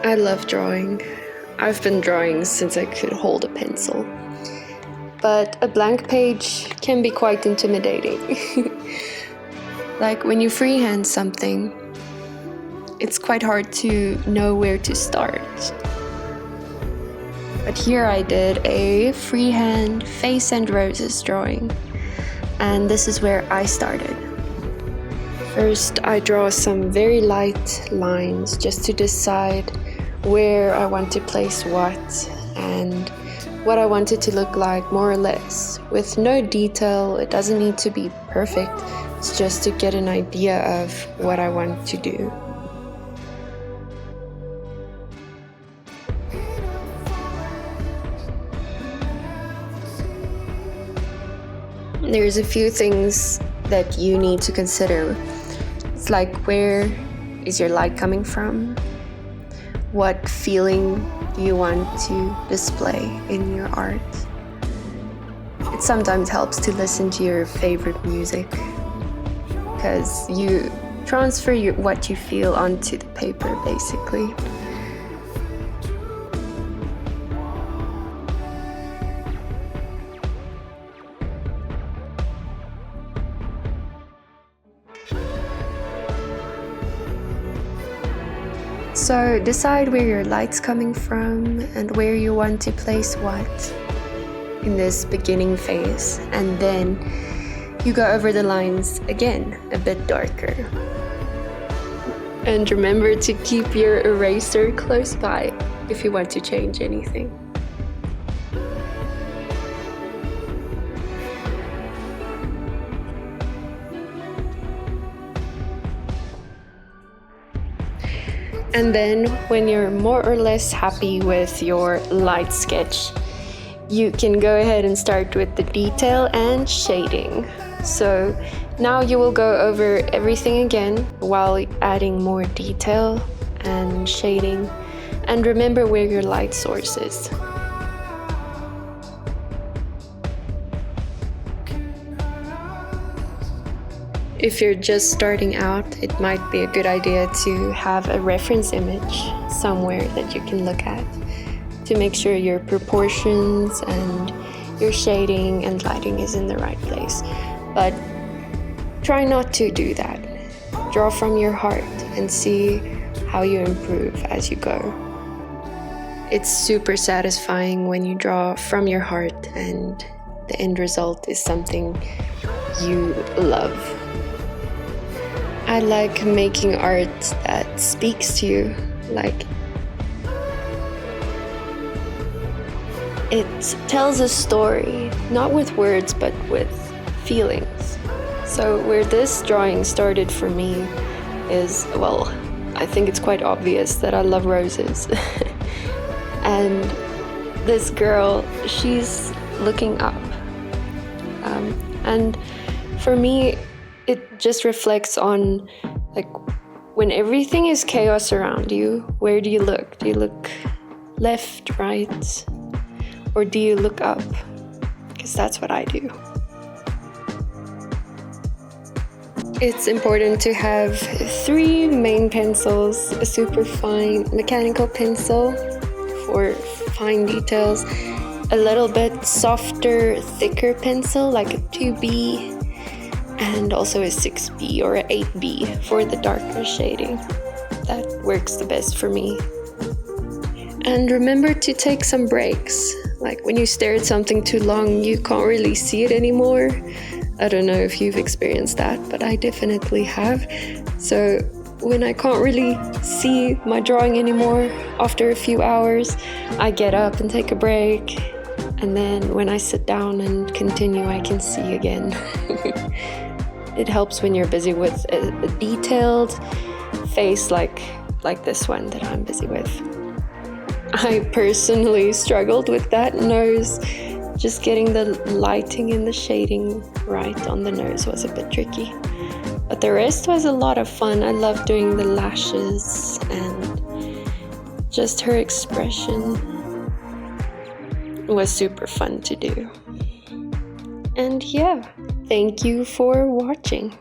I love drawing. I've been drawing since I could hold a pencil. But a blank page can be quite intimidating. Like when you freehand something, it's quite hard to know where to start. But here I did a freehand face and roses drawing, and this is where I started. First, I draw some very light lines just to decide where I want to place what and what I want it to look like, more or less. With no detail, it doesn't need to be perfect. It's just to get an idea of what I want to do. There's a few things that you need to consider. It's like, where is your light coming from? What feeling do you want to display in your art? It sometimes helps to listen to your favorite music, because you transfer what you feel onto the paper, basically. So decide where your light's coming from and where you want to place what in this beginning phase, and then you go over the lines again, a bit darker. And remember to keep your eraser close by if you want to change anything. And then when you're more or less happy with your light sketch, you can go ahead and start with the detail and shading. So now you will go over everything again while adding more detail and shading. And remember where your light source is. If you're just starting out, it might be a good idea to have a reference image somewhere that you can look at to make sure your proportions and your shading and lighting is in the right place. But try not to do that. Draw from your heart and see how you improve as you go. It's super satisfying when you draw from your heart and the end result is something you love. I like making art that speaks to you, like it tells a story, not with words but with feelings. So where this drawing started for me is, well, I think it's quite obvious that I love roses. And this girl, she's looking up. And for me, it just reflects on, like, when everything is chaos around you, where do you look? Do you look left, right? Or do you look up? Because that's what I do. It's important to have 3 main pencils: a super fine mechanical pencil for fine details, a little bit softer, thicker pencil like a 2B, and also a 6B or a 8B for the darker shading. That works the best for me. And remember to take some breaks. Like when you stare at something too long, you can't really see it anymore. I don't know if you've experienced that, but I definitely have. So when I can't really see my drawing anymore after a few hours, I get up and take a break. And then when I sit down and continue, I can see again. It helps when you're busy with a detailed face like this one that I'm busy with. I personally struggled with that nose. Just getting the lighting and the shading right on the nose was a bit tricky. But the rest was a lot of fun. I loved doing the lashes and just her expression. It was super fun to do. And yeah, thank you for watching.